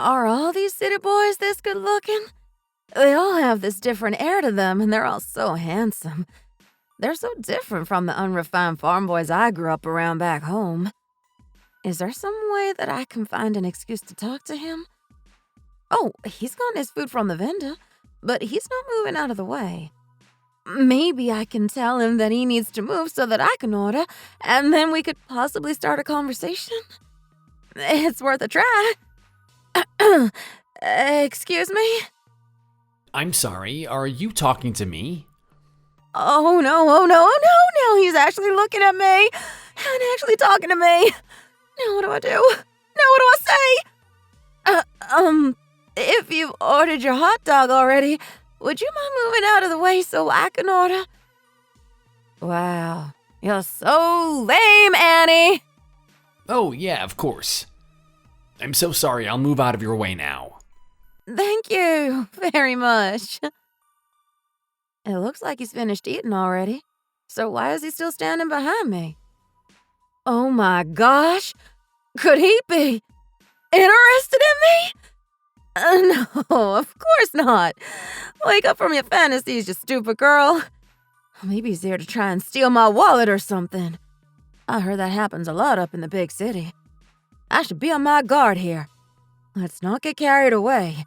Are all these city boys this good looking? They all have this different air to them, and they're all so handsome. They're so different from the unrefined farm boys I grew up around back home. Is there some way that I can find an excuse to talk to him? Oh, he's gotten his food from the vendor, but he's not moving out of the way. Maybe I can tell him that he needs to move so that I can order, and then we could possibly start a conversation. It's worth a try. Excuse me? I'm sorry, are you talking to me? Oh no, he's actually looking at me and actually talking to me. Now what do I do? Now what do I say? If you've ordered your hot dog already, would you mind moving out of the way so I can order? Wow, you're so lame, Annie. Oh, yeah, of course. I'm so sorry, I'll move out of your way now. Thank you very much. It looks like he's finished eating already. So why is he still standing behind me? Oh my gosh! Could he be interested in me? No, of course not. Wake up from your fantasies, you stupid girl. Maybe he's here to try and steal my wallet or something. I heard that happens a lot up in the big city. I should be on my guard here. Let's not get carried away.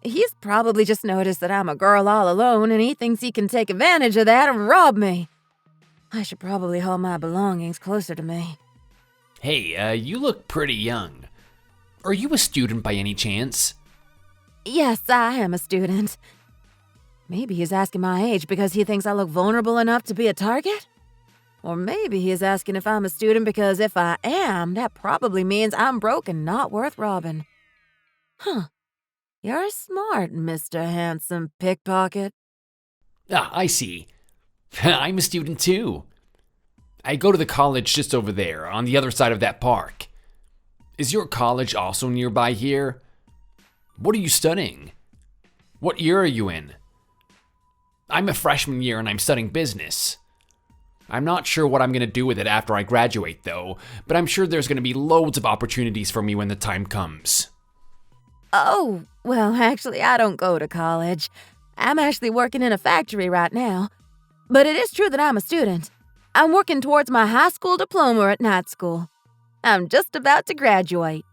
He's probably just noticed that I'm a girl all alone and he thinks he can take advantage of that and rob me. I should probably hold my belongings closer to me. Hey, you look pretty young. Are you a student by any chance? Yes, I am a student. Maybe he's asking my age because he thinks I look vulnerable enough to be a target? Or maybe he's asking if I'm a student because if I am, that probably means I'm broke and not worth robbing. Huh. You're smart, Mr. Handsome Pickpocket. Ah, I see. I'm a student too. I go to the college just over there, on the other side of that park. Is your college also nearby here? What are you studying? What year are you in? I'm a freshman year and I'm studying business. I'm not sure what I'm going to do with it after I graduate though, but I'm sure there's going to be loads of opportunities for me when the time comes. Oh, well, actually, I don't go to college. I'm actually working in a factory right now. But it is true that I'm a student. I'm working towards my high school diploma at night school. I'm just about to graduate.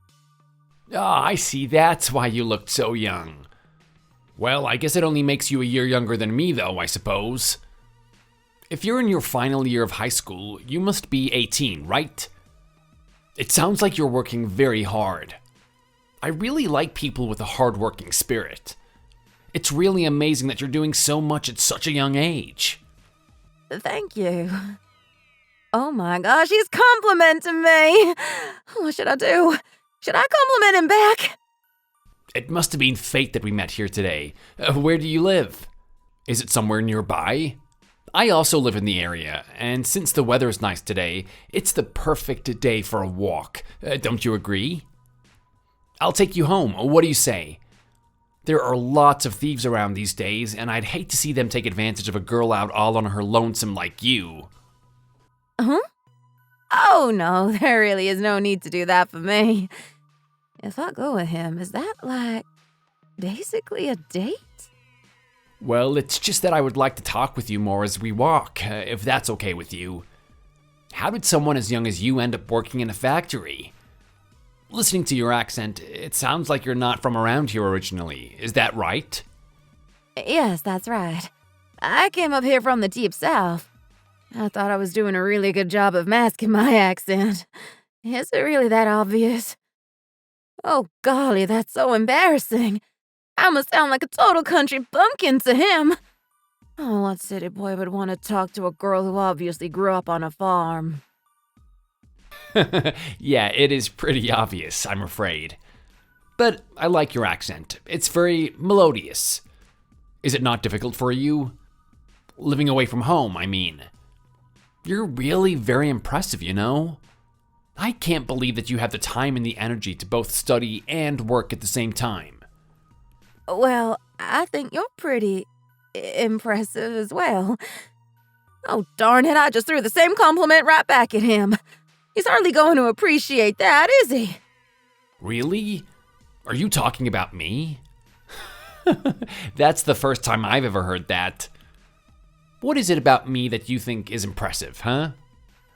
Ah, I see. That's why you looked so young. Well, I guess it only makes you a year younger than me, though, I suppose. If you're in your final year of high school, you must be 18, right? It sounds like you're working very hard. I really like people with a hard-working spirit. It's really amazing that you're doing so much at such a young age. Thank you. Oh my gosh, he's complimenting me. What should I do? Should I compliment him back? It must have been fate that we met here today. Where do you live? Is it somewhere nearby? I also live in the area, and since the weather's nice today, it's the perfect day for a walk. Don't you agree? I'll take you home. What do you say? There are lots of thieves around these days, and I'd hate to see them take advantage of a girl out all on her lonesome like you. Huh? Oh no, there really is no need to do that for me. If I go with him, is that like basically a date? Well, it's just that I would like to talk with you more as we walk, if that's okay with you. How did someone as young as you end up working in a factory? Listening to your accent, it sounds like you're not from around here originally. Is that right? Yes, that's right. I came up here from the deep south. I thought I was doing a really good job of masking my accent. Is it really that obvious? Oh golly, that's so embarrassing. I must sound like a total country bumpkin to him. Oh, what city boy would want to talk to a girl who obviously grew up on a farm? Yeah, it is pretty obvious, I'm afraid. But I like your accent. It's very melodious. Is it not difficult for you? Living away from home, I mean. You're really very impressive, you know? I can't believe that you have the time and the energy to both study and work at the same time. Well, I think you're pretty impressive as well. Oh, darn it, I just threw the same compliment right back at him. He's hardly going to appreciate that, is he? Really? Are you talking about me? That's the first time I've ever heard that. What is it about me that you think is impressive, huh?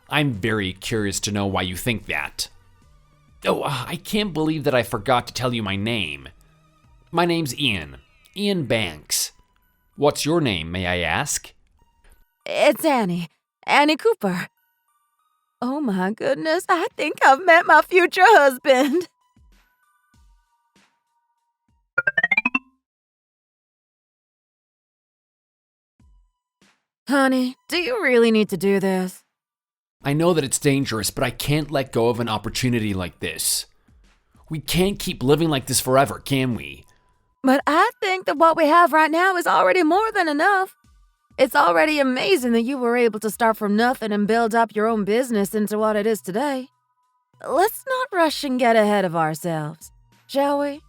I'm very curious to know why you think that. Oh, I can't believe that I forgot to tell you my name. My name's Ian. Ian Banks. What's your name, may I ask? It's Annie. Annie Cooper. Oh my goodness, I think I've met my future husband. Honey, do you really need to do this? I know that it's dangerous, but I can't let go of an opportunity like this. We can't keep living like this forever, can we? But I think that what we have right now is already more than enough. It's already amazing that you were able to start from nothing and build up your own business into what it is today. Let's not rush and get ahead of ourselves, shall we?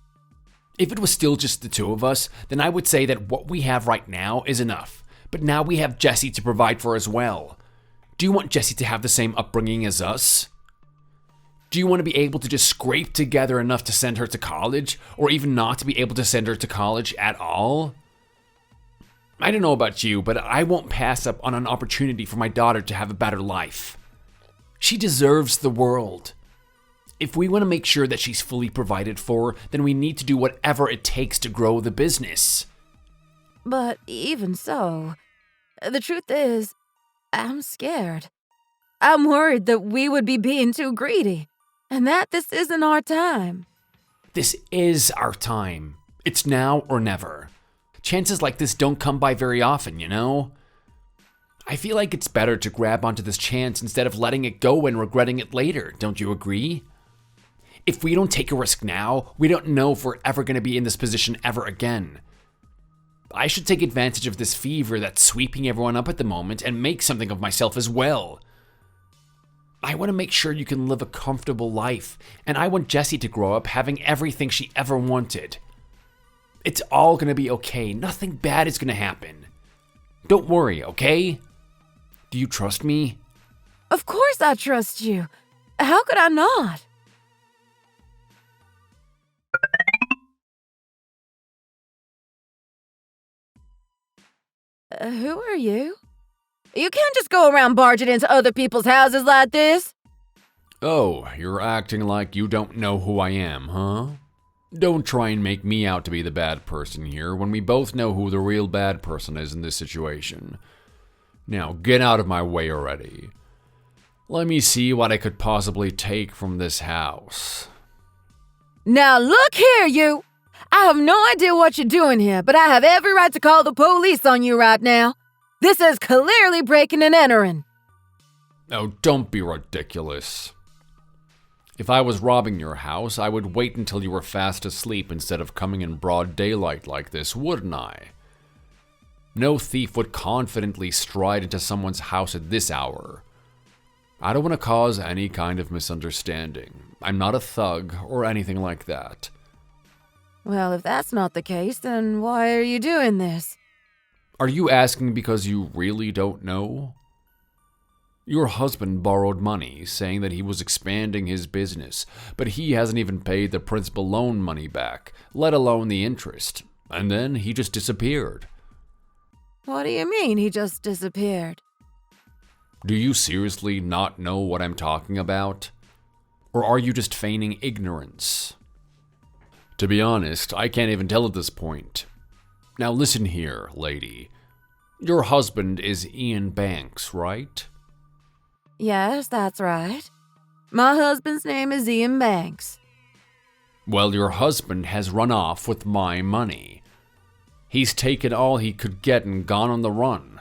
If it was still just the two of us, then I would say that what we have right now is enough. But now we have Jessie to provide for as well. Do you want Jessie to have the same upbringing as us? Do you want to be able to just scrape together enough to send her to college, or even not to be able to send her to college at all? I don't know about you, but I won't pass up on an opportunity for my daughter to have a better life. She deserves the world. If we want to make sure that she's fully provided for, then we need to do whatever it takes to grow the business. But even so, the truth is, I'm scared. I'm worried that we would be being too greedy, and that this isn't our time. This is our time. It's now or never. Chances like this don't come by very often, you know? I feel like it's better to grab onto this chance instead of letting it go and regretting it later, don't you agree? If we don't take a risk now, we don't know if we're ever going to be in this position ever again. I should take advantage of this fever that's sweeping everyone up at the moment and make something of myself as well. I want to make sure you can live a comfortable life, and I want Jessie to grow up having everything she ever wanted. It's all going to be okay. Nothing bad is going to happen. Don't worry, okay? Do you trust me? Of course I trust you. How could I not? Who are you? You can't just go around barging into other people's houses like this. Oh, you're acting like you don't know who I am, huh? Don't try and make me out to be the bad person here when we both know who the real bad person is in this situation. Now, get out of my way already. Let me see what I could possibly take from this house. Now look here, you! I have no idea what you're doing here, but I have every right to call the police on you right now. This is clearly breaking and entering. Oh, don't be ridiculous. If I was robbing your house, I would wait until you were fast asleep instead of coming in broad daylight like this, wouldn't I? No thief would confidently stride into someone's house at this hour. I don't want to cause any kind of misunderstanding. I'm not a thug or anything like that. Well, if that's not the case, then why are you doing this? Are you asking because you really don't know? Your husband borrowed money, saying that he was expanding his business, but he hasn't even paid the principal loan money back, let alone the interest. And then he just disappeared. What do you mean he just disappeared? Do you seriously not know what I'm talking about? Or are you just feigning ignorance? To be honest, I can't even tell at this point. Now listen here, lady. Your husband is Ian Banks, right? Yes, that's right. My husband's name is Ian Banks. Well, your husband has run off with my money. He's taken all he could get and gone on the run.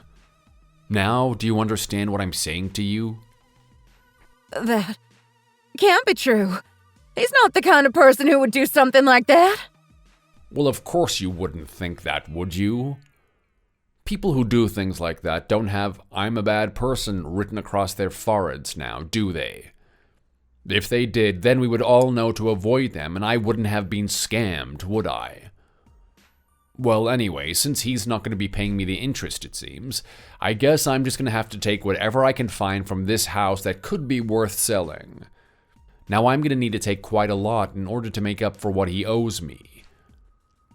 Now, do you understand what I'm saying to you? That can't be true. He's not the kind of person who would do something like that. Well, of course you wouldn't think that, would you? People who do things like that don't have "I'm a bad person" written across their foreheads now, do they? If they did, then we would all know to avoid them, and I wouldn't have been scammed, would I? Well, anyway, since he's not going to be paying me the interest, it seems, I guess I'm just going to have to take whatever I can find from this house that could be worth selling. Now I'm going to need to take quite a lot in order to make up for what he owes me.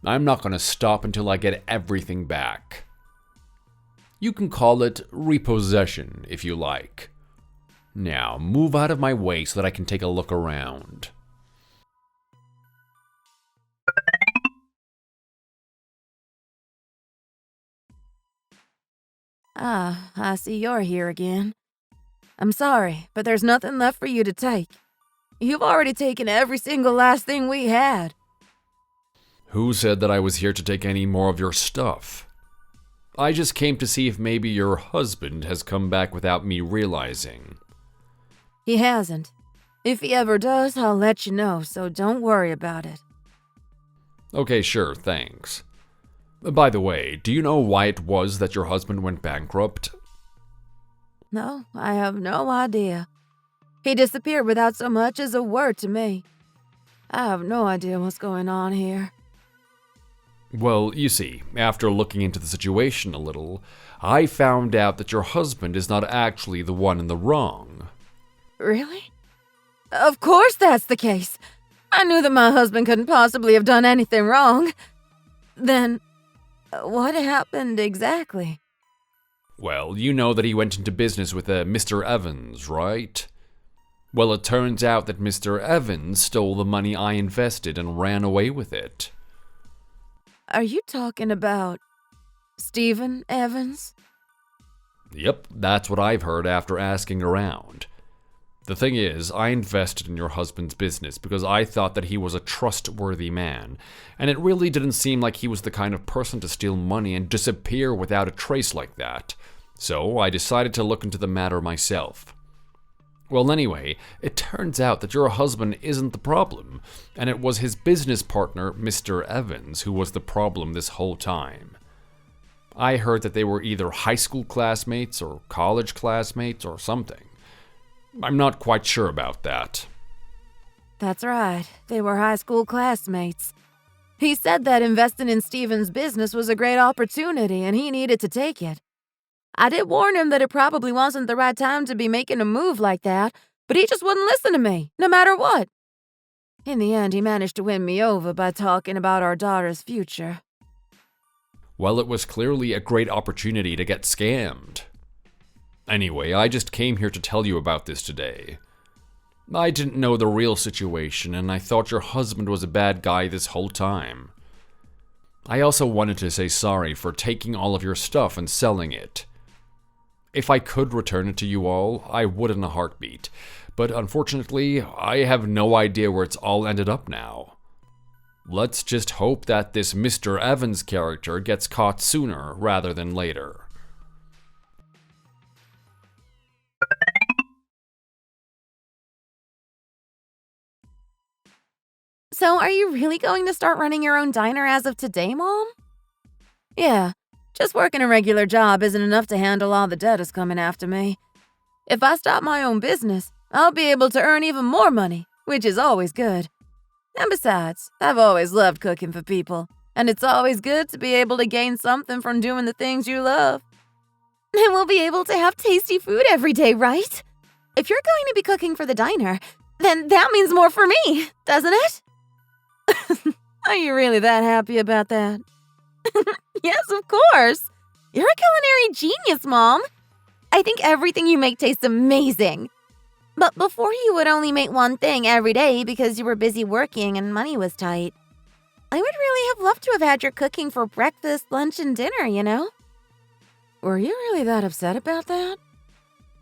I'm not going to stop until I get everything back. You can call it repossession if you like. Now, move out of my way so that I can take a look around. Ah, I see you're here again. I'm sorry, but there's nothing left for you to take. You've already taken every single last thing we had. Who said that I was here to take any more of your stuff? I just came to see if maybe your husband has come back without me realizing. He hasn't. If he ever does, I'll let you know, so don't worry about it. Okay, sure, thanks. By the way, do you know why it was that your husband went bankrupt? No, I have no idea. He disappeared without so much as a word to me. I have no idea what's going on here. Well, you see, after looking into the situation a little, I found out that your husband is not actually the one in the wrong. Really? Of course that's the case. I knew that my husband couldn't possibly have done anything wrong. Then, what happened exactly? Well, you know that he went into business with a Mr. Evans, right? Well, it turns out that Mr. Evans stole the money I invested and ran away with it. Are you talking about Stephen Evans? Yep, that's what I've heard after asking around. The thing is, I invested in your husband's business because I thought that he was a trustworthy man, and it really didn't seem like he was the kind of person to steal money and disappear without a trace like that. So I decided to look into the matter myself. Well, anyway, it turns out that your husband isn't the problem, and it was his business partner, Mr. Evans, who was the problem this whole time. I heard that they were either high school classmates or college classmates or something. I'm not quite sure about that. That's right. They were high school classmates. He said that investing in Stephen's business was a great opportunity and he needed to take it. I did warn him that it probably wasn't the right time to be making a move like that, but he just wouldn't listen to me, no matter what. In the end, he managed to win me over by talking about our daughter's future. Well, it was clearly a great opportunity to get scammed. Anyway, I just came here to tell you about this today. I didn't know the real situation, and I thought your husband was a bad guy this whole time. I also wanted to say sorry for taking all of your stuff and selling it. If I could return it to you all, I would in a heartbeat, but unfortunately, I have no idea where it's all ended up now. Let's just hope that this Mr. Evans character gets caught sooner rather than later. So are you really going to start running your own diner as of today, Mom? Yeah, just working a regular job isn't enough to handle all the debtors coming after me. If I start my own business, I'll be able to earn even more money, which is always good. And besides, I've always loved cooking for people, and it's always good to be able to gain something from doing the things you love. And we'll be able to have tasty food every day, right? If you're going to be cooking for the diner, then that means more for me, doesn't it? Are you really that happy about that? Yes, of course. You're a culinary genius, Mom. I think everything you make tastes amazing. But before you would only make one thing every day because you were busy working and money was tight. I would really have loved to have had your cooking for breakfast, lunch, and dinner, you know? Were you really that upset about that?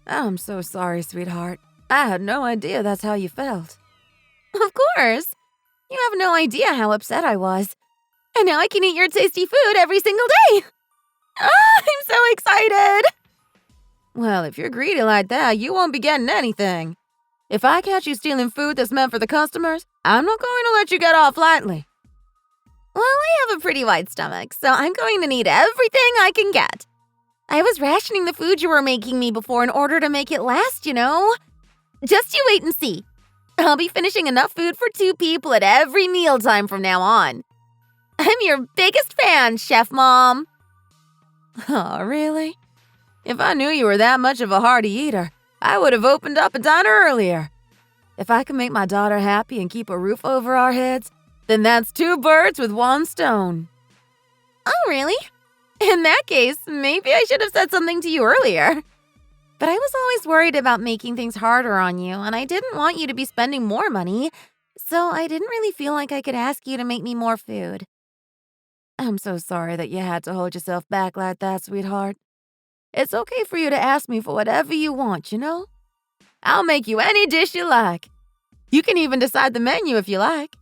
I'm so sorry, sweetheart. I had no idea that's how you felt. Of course. You have no idea how upset I was. And now I can eat your tasty food every single day. I'm so excited. Well, if you're greedy like that, you won't be getting anything. If I catch you stealing food that's meant for the customers, I'm not going to let you get off lightly. Well, I have a pretty wide stomach, so I'm going to need everything I can get. I was rationing the food you were making me before in order to make it last, you know. Just you wait and see. I'll be finishing enough food for 2 people at every mealtime from now on. I'm your biggest fan, Chef Mom. Oh, really? If I knew you were that much of a hearty eater, I would have opened up a diner earlier. If I can make my daughter happy and keep a roof over our heads, then that's 2 birds with 1 stone. Oh, really? In that case, maybe I should have said something to you earlier. But I was always worried about making things harder on you, and I didn't want you to be spending more money, so I didn't really feel like I could ask you to make me more food. I'm so sorry that you had to hold yourself back like that, sweetheart. It's okay for you to ask me for whatever you want, you know? I'll make you any dish you like. You can even decide the menu if you like.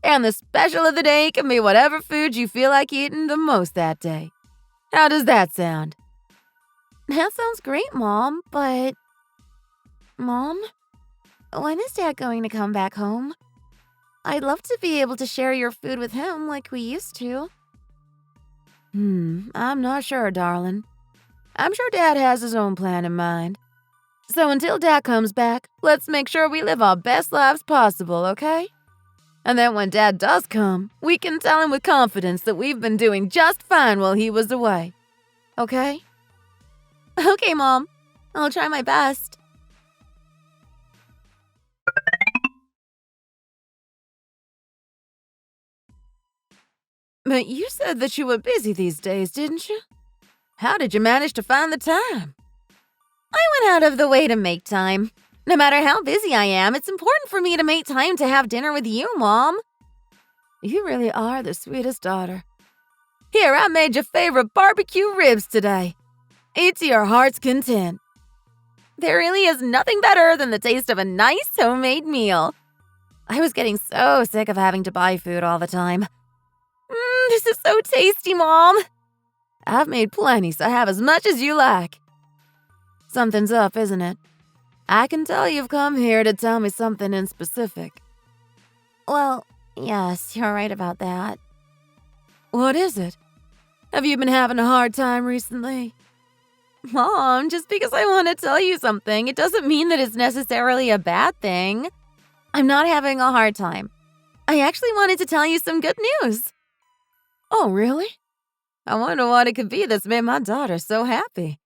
And the special of the day can be whatever food you feel like eating the most that day. How does that sound? That sounds great, Mom, but... Mom, when is Dad going to come back home? I'd love to be able to share your food with him like we used to. I'm not sure, darling. I'm sure Dad has his own plan in mind. So until Dad comes back, let's make sure we live our best lives possible, okay? And then when Dad does come, we can tell him with confidence that we've been doing just fine while he was away. Okay? Okay, Mom. I'll try my best. But you said that you were busy these days, didn't you? How did you manage to find the time? I went out of the way to make time. No matter how busy I am, it's important for me to make time to have dinner with you, Mom. You really are the sweetest daughter. Here, I made your favorite barbecue ribs today. Eat to your heart's content. There really is nothing better than the taste of a nice homemade meal. I was getting so sick of having to buy food all the time. This is so tasty, Mom. I've made plenty, so have as much as you like. Something's up, isn't it? I can tell you've come here to tell me something in specific. Well, yes, you're right about that. What is it? Have you been having a hard time recently? Mom, just because I want to tell you something, it doesn't mean that it's necessarily a bad thing. I'm not having a hard time. I actually wanted to tell you some good news. Oh, really? I wonder what it could be that's made my daughter so happy.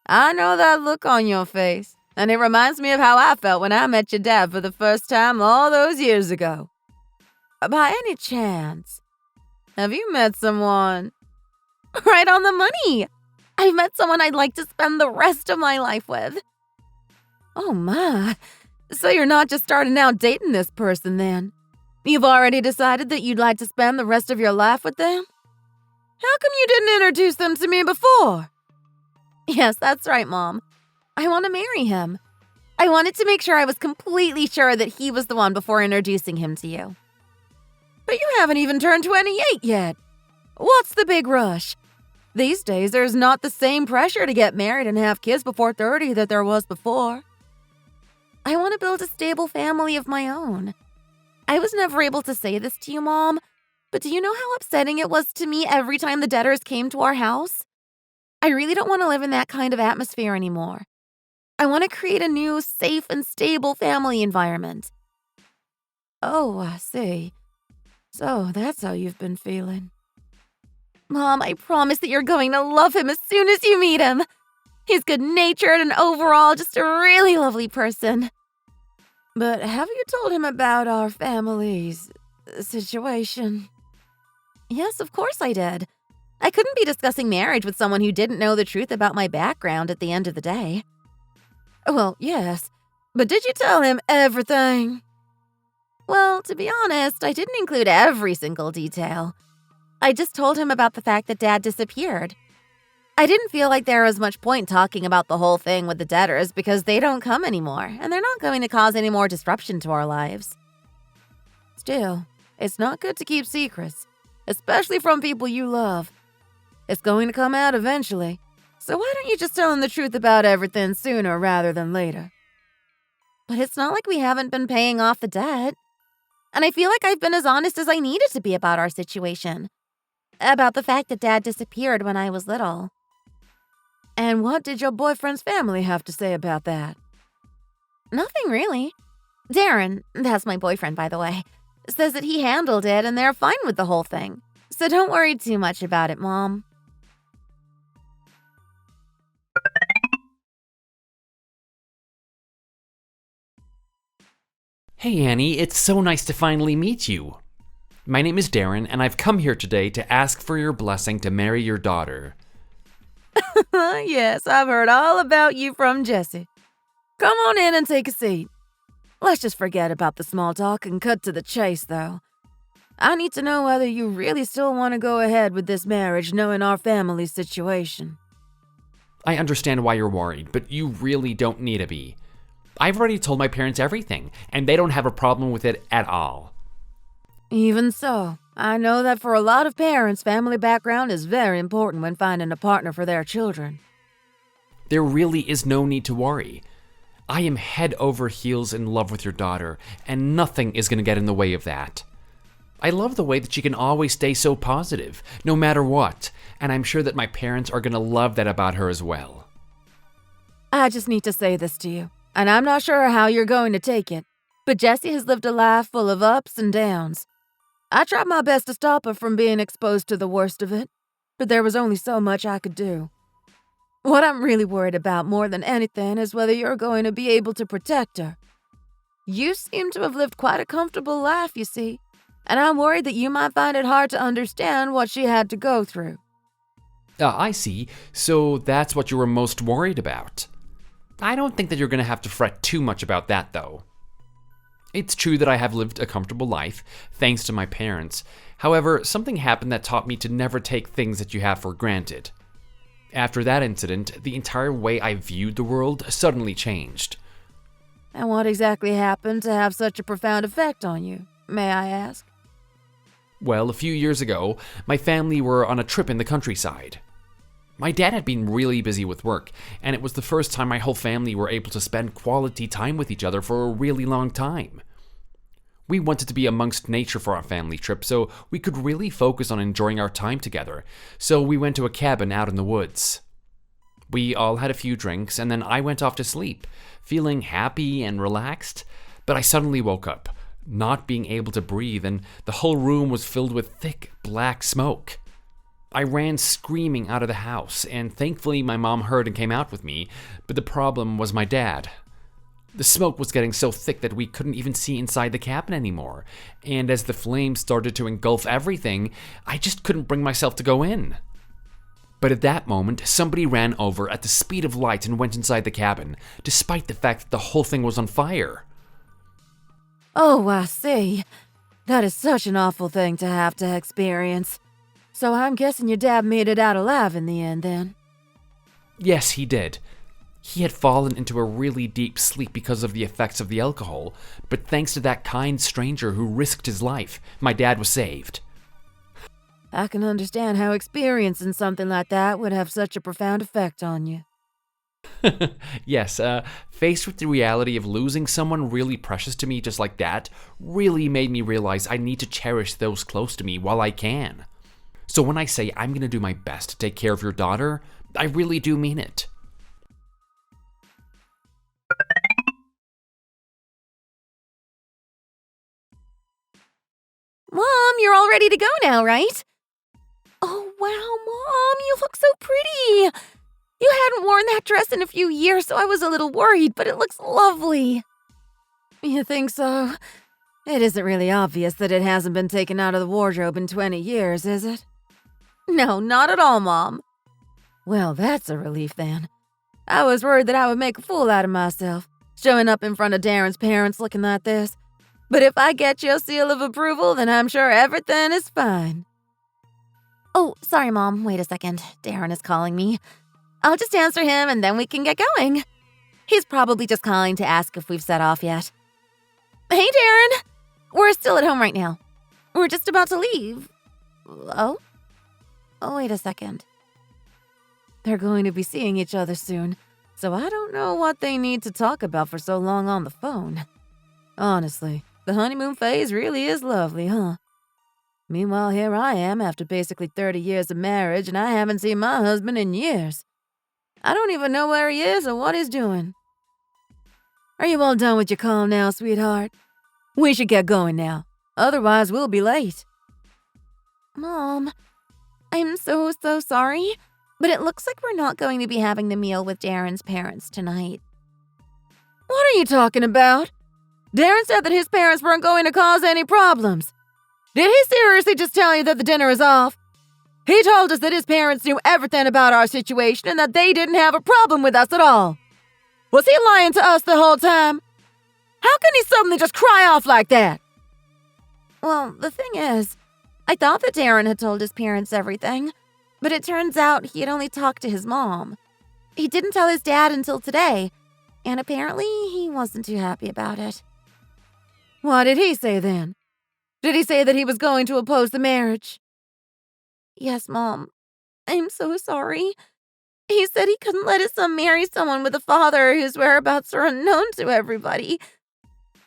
I know that look on your face, and it reminds me of how I felt when I met your dad for the first time all those years ago. By any chance, have you met someone? Right on the money! I've met someone I'd like to spend the rest of my life with. Oh my, so you're not just starting out dating this person then? You've already decided that you'd like to spend the rest of your life with them? How come you didn't introduce them to me before? Yes, that's right, Mom. I want to marry him. I wanted to make sure I was completely sure that he was the one before introducing him to you. But you haven't even turned 28 yet. What's the big rush? These days, there's not the same pressure to get married and have kids before 30 that there was before. I want to build a stable family of my own. I was never able to say this to you, Mom, but do you know how upsetting it was to me every time the debtors came to our house? I really don't want to live in that kind of atmosphere anymore. I want to create a new, safe, and stable family environment. Oh, I see. So that's how you've been feeling. Mom, I promise that you're going to love him as soon as you meet him. He's good-natured and overall just a really lovely person. But have you told him about our family's situation? Yes, of course I did. I couldn't be discussing marriage with someone who didn't know the truth about my background at the end of the day. Well, yes, but did you tell him everything? Well, to be honest, I didn't include every single detail. I just told him about the fact that Dad disappeared. I didn't feel like there was much point talking about the whole thing with the debtors because they don't come anymore, and they're not going to cause any more disruption to our lives. Still, it's not good to keep secrets, especially from people you love. It's going to come out eventually, so why don't you just tell him the truth about everything sooner rather than later? But it's not like we haven't been paying off the debt. And I feel like I've been as honest as I needed to be about our situation. About the fact that Dad disappeared when I was little. And what did your boyfriend's family have to say about that? Nothing really. Darren, that's my boyfriend by the way, says that he handled it and they're fine with the whole thing. So don't worry too much about it, Mom. Hey Annie, it's so nice to finally meet you. My name is Darren, and I've come here today to ask for your blessing to marry your daughter. Yes, I've heard all about you from Jessie. Come on in and take a seat. Let's just forget about the small talk and cut to the chase, though. I need to know whether you really still want to go ahead with this marriage, knowing our family situation. I understand why you're worried, but you really don't need to be. I've already told my parents everything, and they don't have a problem with it at all. Even so, I know that for a lot of parents, family background is very important when finding a partner for their children. There really is no need to worry. I am head over heels in love with your daughter, and nothing is going to get in the way of that. I love the way that she can always stay so positive, no matter what, and I'm sure that my parents are going to love that about her as well. I just need to say this to you, and I'm not sure how you're going to take it, but Jessie has lived a life full of ups and downs. I tried my best to stop her from being exposed to the worst of it, but there was only so much I could do. What I'm really worried about more than anything is whether you're going to be able to protect her. You seem to have lived quite a comfortable life, you see, and I'm worried that you might find it hard to understand what she had to go through. I see. So that's what you were most worried about. I don't think that you're going to have to fret too much about that, though. It's true that I have lived a comfortable life, thanks to my parents. However, something happened that taught me to never take things that you have for granted. After that incident, the entire way I viewed the world suddenly changed. And what exactly happened to have such a profound effect on you, may I ask? Well, a few years ago, my family were on a trip in the countryside. My dad had been really busy with work, and it was the first time my whole family were able to spend quality time with each other for a really long time. We wanted to be amongst nature for our family trip, so we could really focus on enjoying our time together, so we went to a cabin out in the woods. We all had a few drinks, and then I went off to sleep, feeling happy and relaxed, but I suddenly woke up, not being able to breathe, and the whole room was filled with thick, black smoke. I ran screaming out of the house, and thankfully my mom heard and came out with me, but the problem was my dad. The smoke was getting so thick that we couldn't even see inside the cabin anymore, and as the flames started to engulf everything, I just couldn't bring myself to go in. But at that moment, somebody ran over at the speed of light and went inside the cabin, despite the fact that the whole thing was on fire. Oh, I see. That is such an awful thing to have to experience. So I'm guessing your dad made it out alive in the end, then? Yes, he did. He had fallen into a really deep sleep because of the effects of the alcohol, but thanks to that kind stranger who risked his life, my dad was saved. I can understand how experiencing something like that would have such a profound effect on you. Yes, faced with the reality of losing someone really precious to me just like that, really made me realize I need to cherish those close to me while I can. So when I say I'm going to do my best to take care of your daughter, I really do mean it. Mom, you're all ready to go now, right? Oh, wow, Mom, you look so pretty. You hadn't worn that dress in a few years, so I was a little worried, but it looks lovely. You think so? It isn't really obvious that it hasn't been taken out of the wardrobe in 20 years, is it? No, not at all, Mom. Well, that's a relief then. I was worried that I would make a fool out of myself, showing up in front of Darren's parents looking like this. But if I get your seal of approval, then I'm sure everything is fine. Oh, sorry, Mom. Wait a second. Darren is calling me. I'll just answer him and then we can get going. He's probably just calling to ask if we've set off yet. Hey, Darren. We're still at home right now. We're just about to leave. Oh? Oh, wait a second. They're going to be seeing each other soon, so I don't know what they need to talk about for so long on the phone. Honestly, the honeymoon phase really is lovely, huh? Meanwhile, here I am after basically 30 years of marriage, and I haven't seen my husband in years. I don't even know where he is or what he's doing. Are you all done with your call now, sweetheart? We should get going now. Otherwise, we'll be late. Mom, I'm so sorry, but it looks like we're not going to be having the meal with Darren's parents tonight. What are you talking about? Darren said that his parents weren't going to cause any problems. Did he seriously just tell you that the dinner is off? He told us that his parents knew everything about our situation and that they didn't have a problem with us at all. Was he lying to us the whole time? How can he suddenly just cry off like that? Well, the thing is, I thought that Darren had told his parents everything, but it turns out he had only talked to his mom. He didn't tell his dad until today, and apparently he wasn't too happy about it. What did he say then? Did he say that he was going to oppose the marriage? Yes, Mom. I'm so sorry. He said he couldn't let his son marry someone with a father whose whereabouts are unknown to everybody.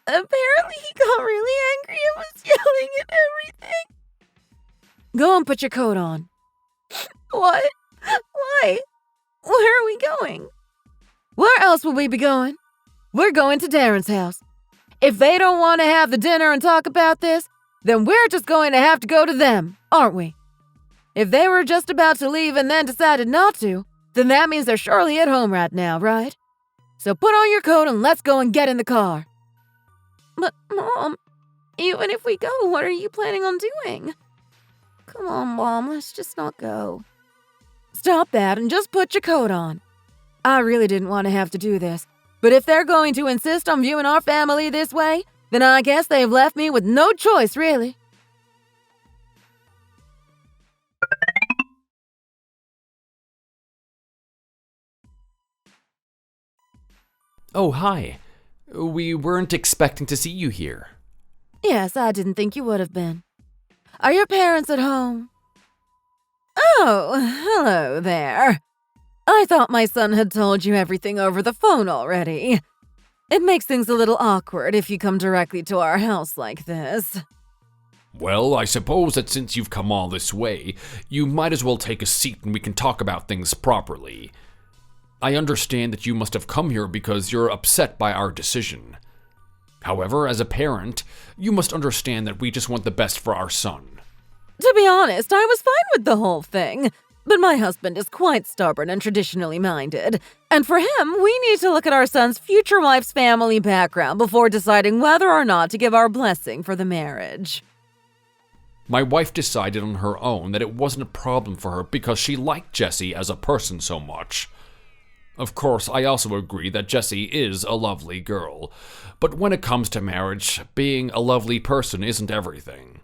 Apparently he got really angry and was yelling at everything. Go and put your coat on. What? Why? Where are we going? Where else would we be going? We're going to Darren's house. If they don't want to have the dinner and talk about this, then we're just going to have to go to them, aren't we? If they were just about to leave and then decided not to, then that means they're surely at home right now, right? So put on your coat and let's go and get in the car. But, Mom, even if we go, what are you planning on doing? Come on, Mom, let's just not go. Stop that and just put your coat on. I really didn't want to have to do this, but if they're going to insist on viewing our family this way, then I guess they've left me with no choice, really. Oh, hi. We weren't expecting to see you here. Yes, I didn't think you would have been. Are your parents at home? Oh, hello there. I thought my son had told you everything over the phone already. It makes things a little awkward if you come directly to our house like this. Well, I suppose that since you've come all this way, you might as well take a seat and we can talk about things properly. I understand that you must have come here because you're upset by our decision. However, as a parent, you must understand that we just want the best for our son. To be honest, I was fine with the whole thing. But my husband is quite stubborn and traditionally minded. And for him, we need to look at our son's future wife's family background before deciding whether or not to give our blessing for the marriage. My wife decided on her own that it wasn't a problem for her because she liked Jessie as a person so much. Of course, I also agree that Jessie is a lovely girl. But when it comes to marriage, being a lovely person isn't everything.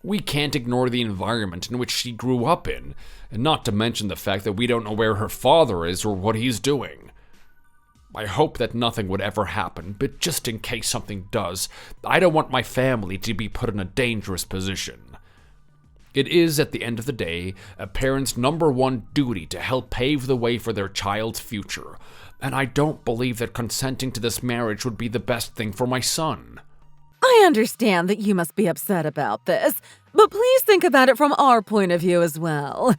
We can't ignore the environment in which she grew up in, and not to mention the fact that we don't know where her father is or what he's doing. I hope that nothing would ever happen, but just in case something does, I don't want my family to be put in a dangerous position. It is, at the end of the day, a parent's number one duty to help pave the way for their child's future, and I don't believe that consenting to this marriage would be the best thing for my son. I understand that you must be upset about this, but please think about it from our point of view as well.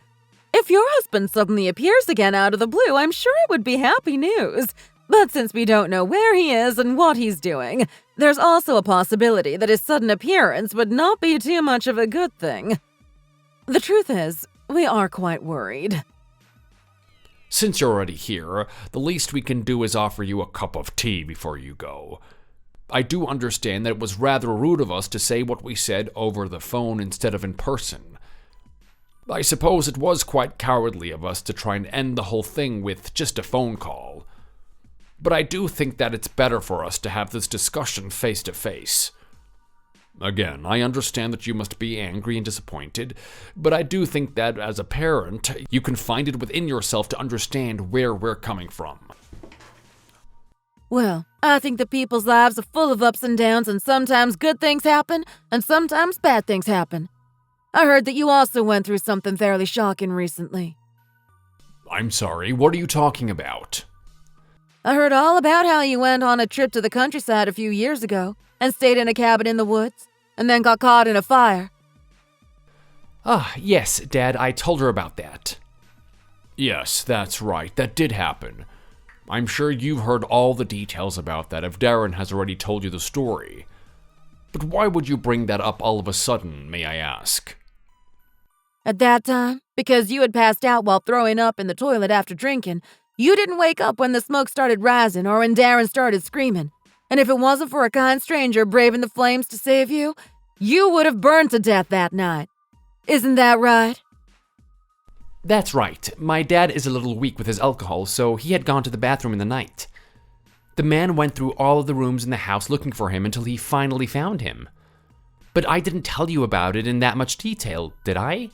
If your husband suddenly appears again out of the blue, I'm sure it would be happy news. But since we don't know where he is and what he's doing, there's also a possibility that his sudden appearance would not be too much of a good thing. The truth is, we are quite worried. Since you're already here, the least we can do is offer you a cup of tea before you go. I do understand that it was rather rude of us to say what we said over the phone instead of in person. I suppose it was quite cowardly of us to try and end the whole thing with just a phone call. But I do think that it's better for us to have this discussion face to face. Again, I understand that you must be angry and disappointed, but I do think that as a parent, you can find it within yourself to understand where we're coming from. Well, I think that people's lives are full of ups and downs, and sometimes good things happen, and sometimes bad things happen. I heard that you also went through something fairly shocking recently. I'm sorry, what are you talking about? I heard all about how you went on a trip to the countryside a few years ago, and stayed in a cabin in the woods, and then got caught in a fire. Ah, yes, Dad, I told her about that. Yes, that's right, that did happen. I'm sure you've heard all the details about that if Darren has already told you the story. But why would you bring that up all of a sudden, may I ask? At that time, because you had passed out while throwing up in the toilet after drinking, you didn't wake up when the smoke started rising or when Darren started screaming. And if it wasn't for a kind stranger braving the flames to save you, you would have burned to death that night. Isn't that right? That's right. My dad is a little weak with his alcohol, so he had gone to the bathroom in the night. The man went through all of the rooms in the house looking for him until he finally found him. But I didn't tell you about it in that much detail, did I?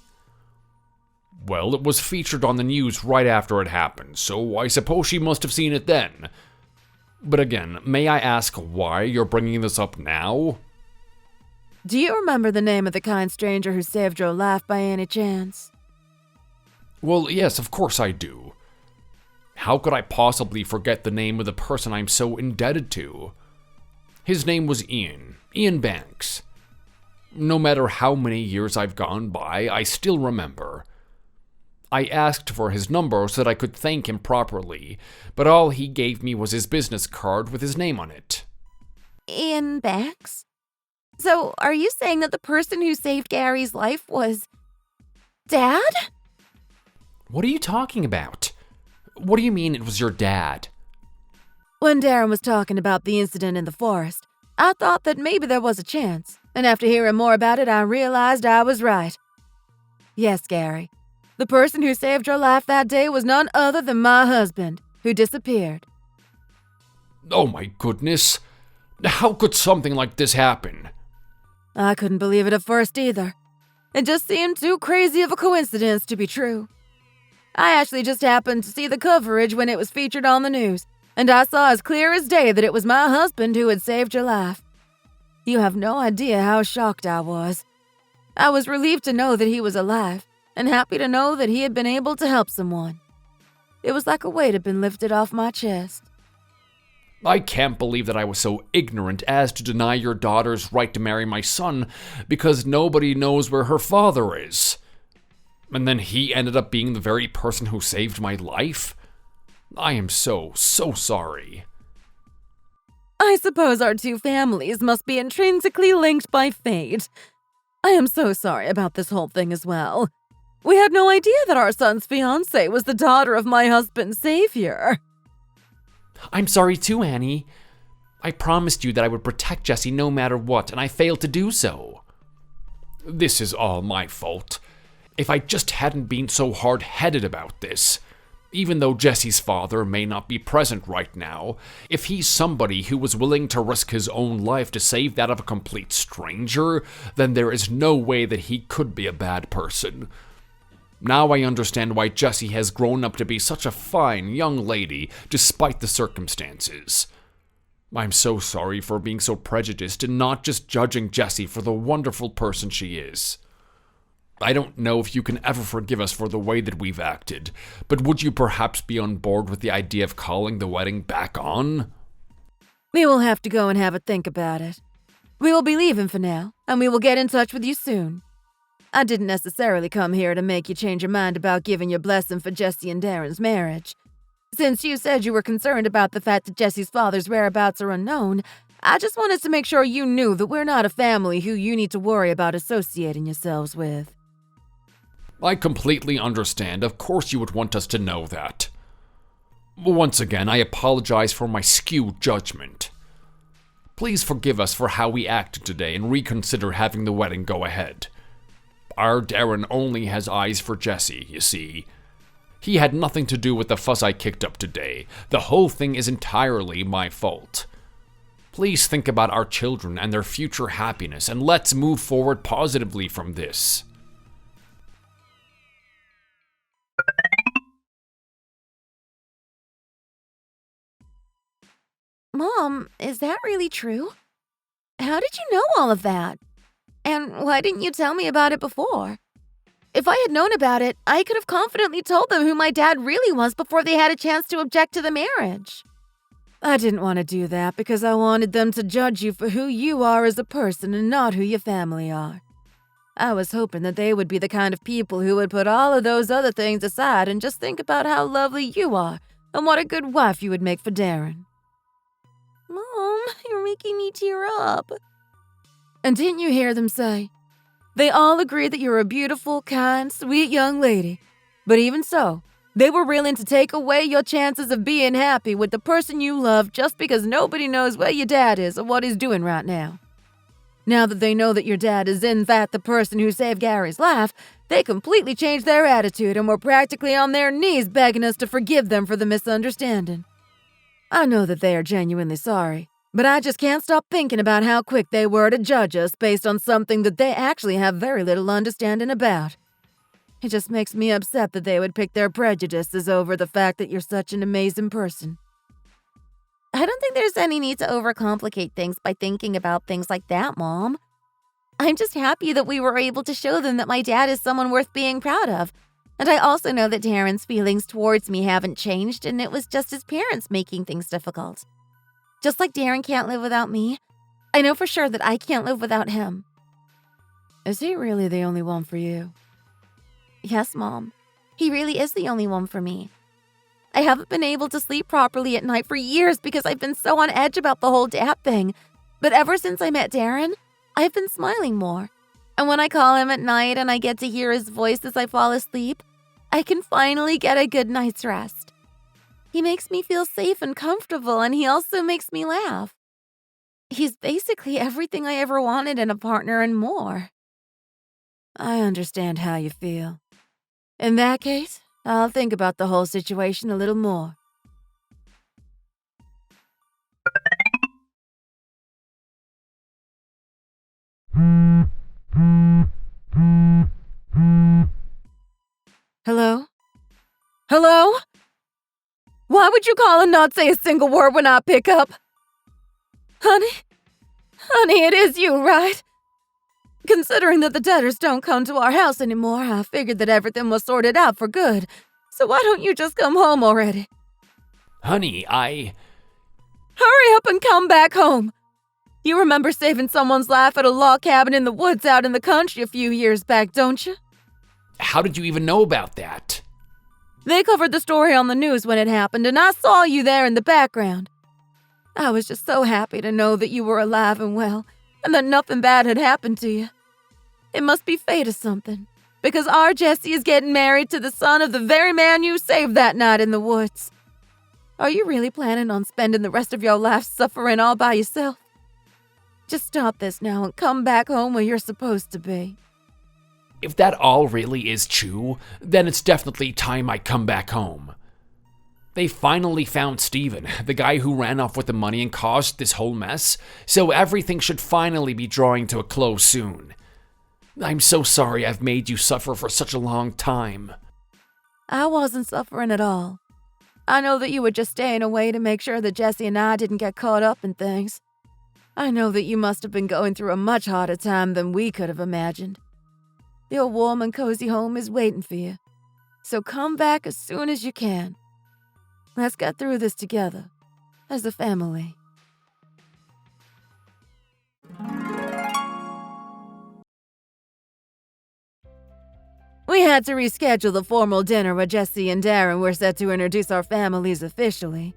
Well, it was featured on the news right after it happened, so I suppose she must have seen it then. But again, may I ask why you're bringing this up now? Do you remember the name of the kind stranger who saved your life by any chance? Well, yes, of course I do. How could I possibly forget the name of the person I'm so indebted to? His name was Ian Banks. No matter how many years I've gone by, I still remember. I asked for his number so that I could thank him properly, but all he gave me was his business card with his name on it. Ian Banks? So, are you saying that the person who saved Gary's life was Dad? What are you talking about? What do you mean it was your dad? When Darren was talking about the incident in the forest, I thought that maybe there was a chance, and after hearing more about it, I realized I was right. Yes, Gary. The person who saved your life that day was none other than my husband, who disappeared. Oh my goodness. How could something like this happen? I couldn't believe it at first either. It just seemed too crazy of a coincidence to be true. I actually just happened to see the coverage when it was featured on the news, and I saw as clear as day that it was my husband who had saved your life. You have no idea how shocked I was. I was relieved to know that he was alive, and happy to know that he had been able to help someone. It was like a weight had been lifted off my chest. I can't believe that I was so ignorant as to deny your daughter's right to marry my son because nobody knows where her father is. And then he ended up being the very person who saved my life? I am so sorry. I suppose our two families must be intrinsically linked by fate. I am so sorry about this whole thing as well. We had no idea that our son's fiancé was the daughter of my husband's savior. I'm sorry too, Annie. I promised you that I would protect Jessie no matter what, and I failed to do so. This is all my fault. If I just hadn't been so hard-headed about this, even though Jessie's father may not be present right now, if he's somebody who was willing to risk his own life to save that of a complete stranger, then there is no way that he could be a bad person. Now I understand why Jessie has grown up to be such a fine young lady, despite the circumstances. I'm so sorry for being so prejudiced and not just judging Jessie for the wonderful person she is. I don't know if you can ever forgive us for the way that we've acted, but would you perhaps be on board with the idea of calling the wedding back on? We will have to go and have a think about it. We will be leaving for now, and we will get in touch with you soon. I didn't necessarily come here to make you change your mind about giving your blessing for Jessie and Darren's marriage. Since you said you were concerned about the fact that Jessie's father's whereabouts are unknown, I just wanted to make sure you knew that we're not a family who you need to worry about associating yourselves with. I completely understand. Of course you would want us to know that. Once again, I apologize for my skewed judgment. Please forgive us for how we acted today and reconsider having the wedding go ahead. Our Darren only has eyes for Jessie, you see. He had nothing to do with the fuss I kicked up today. The whole thing is entirely my fault. Please think about our children and their future happiness, and let's move forward positively from this. Mom, is that really true? How did you know all of that? And why didn't you tell me about it before? If I had known about it, I could have confidently told them who my dad really was before they had a chance to object to the marriage. I didn't want to do that because I wanted them to judge you for who you are as a person and not who your family are. I was hoping that they would be the kind of people who would put all of those other things aside and just think about how lovely you are and what a good wife you would make for Darren. Mom, you're making me tear up. And didn't you hear them say? They all agree that you're a beautiful, kind, sweet young lady. But even so, They were willing to take away your chances of being happy with the person you love just because nobody knows where your dad is or what he's doing right now. Now that they know that your dad is in fact the person who saved Gary's life, they completely changed their attitude and were practically on their knees begging us to forgive them for the misunderstanding. I know that they are genuinely sorry, but I just can't stop thinking about how quick they were to judge us based on something that they actually have very little understanding about. It just makes me upset that they would pick their prejudices over the fact that you're such an amazing person. I don't think there's any need to overcomplicate things by thinking about things like that, Mom. I'm just happy that we were able to show them that my dad is someone worth being proud of. And I also know that Darren's feelings towards me haven't changed, and it was just his parents making things difficult. Just like Darren can't live without me, I know for sure that I can't live without him. Is he really the only one for you? Yes, Mom. He really is the only one for me. I haven't been able to sleep properly at night for years because I've been so on edge about the whole dad thing. But ever since I met Darren, I've been smiling more. And when I call him at night and I get to hear his voice as I fall asleep, I can finally get a good night's rest. He makes me feel safe and comfortable, and he also makes me laugh. He's basically everything I ever wanted in a partner and more. I understand how you feel. In that case, I'll think about the whole situation a little more. Hello? Hello? Why would you call and not say a single word when I pick up? Honey? Honey, it is you, right? Considering that the debtors don't come to our house anymore, I figured that everything was sorted out for good. So why don't you just come home already? Honey, Hurry up and come back home. You remember saving someone's life at a log cabin in the woods out in the country a few years back, don't you? How did you even know about that? They covered the story on the news when it happened, and I saw you there in the background. I was just so happy to know that you were alive and well, and that nothing bad had happened to you. It must be fate or something, because our Jessie is getting married to the son of the very man you saved that night in the woods. Are you really planning on spending the rest of your life suffering all by yourself? Just stop this now and come back home where you're supposed to be. If that all really is true, then it's definitely time I come back home. They finally found Steven, the guy who ran off with the money and caused this whole mess, so everything should finally be drawing to a close soon. I'm so sorry I've made you suffer for such a long time. I wasn't suffering at all. I know that you were just staying away to make sure that Jessie and I didn't get caught up in things. I know that you must have been going through a much harder time than we could have imagined. Your warm and cozy home is waiting for you, so come back as soon as you can. Let's get through this together, as a family. We had to reschedule the formal dinner where Jessie and Darren were set to introduce our families officially.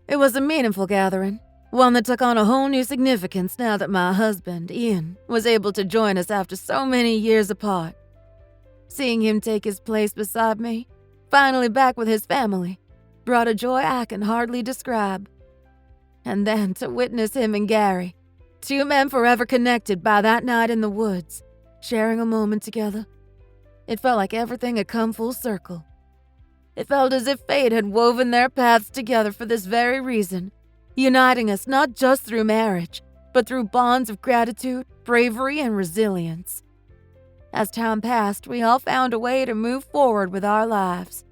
It was a meaningful gathering, one that took on a whole new significance now that my husband, Ian, was able to join us after so many years apart. Seeing him take his place beside me, finally back with his family, brought a joy I can hardly describe. And then to witness him and Gary, two men forever connected by that night in the woods, sharing a moment together. It felt like everything had come full circle. It felt as if fate had woven their paths together for this very reason, uniting us not just through marriage, but through bonds of gratitude, bravery, and resilience. As time passed, we all found a way to move forward with our lives.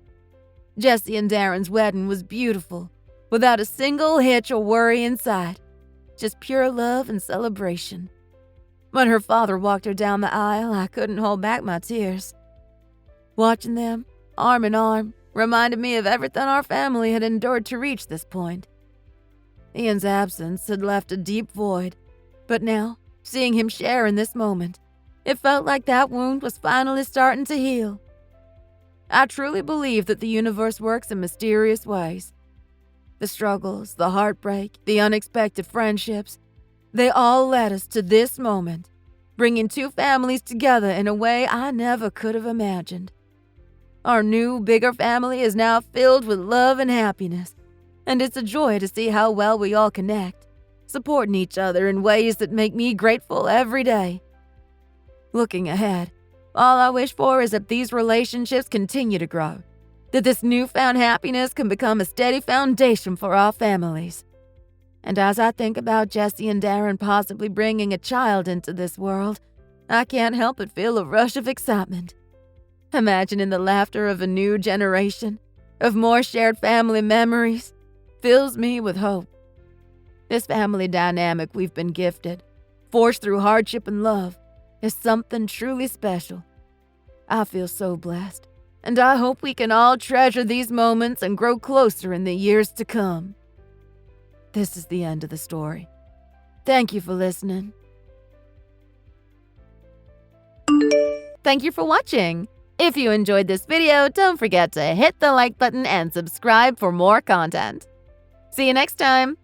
Jessie and Darren's wedding was beautiful, without a single hitch or worry in sight, just pure love and celebration. When her father walked her down the aisle, I couldn't hold back my tears. Watching them, arm in arm, reminded me of everything our family had endured to reach this point. Ian's absence had left a deep void, but now, seeing him share in this moment, it felt like that wound was finally starting to heal. I truly believe that the universe works in mysterious ways. The struggles, the heartbreak, the unexpected friendships, they all led us to this moment, bringing two families together in a way I never could have imagined. Our new, bigger family is now filled with love and happiness, and it's a joy to see how well we all connect, supporting each other in ways that make me grateful every day. Looking ahead, all I wish for is that these relationships continue to grow, that this newfound happiness can become a steady foundation for our families. And as I think about Jessie and Darren possibly bringing a child into this world, I can't help but feel a rush of excitement. Imagining the laughter of a new generation, of more shared family memories, fills me with hope. This family dynamic we've been gifted, forged through hardship and love, is something truly special. I feel so blessed, and I hope we can all treasure these moments and grow closer in the years to come. This is the end of the story. Thank you for listening. Thank you for watching. If you enjoyed this video, don't forget to hit the like button and subscribe for more content. See you next time.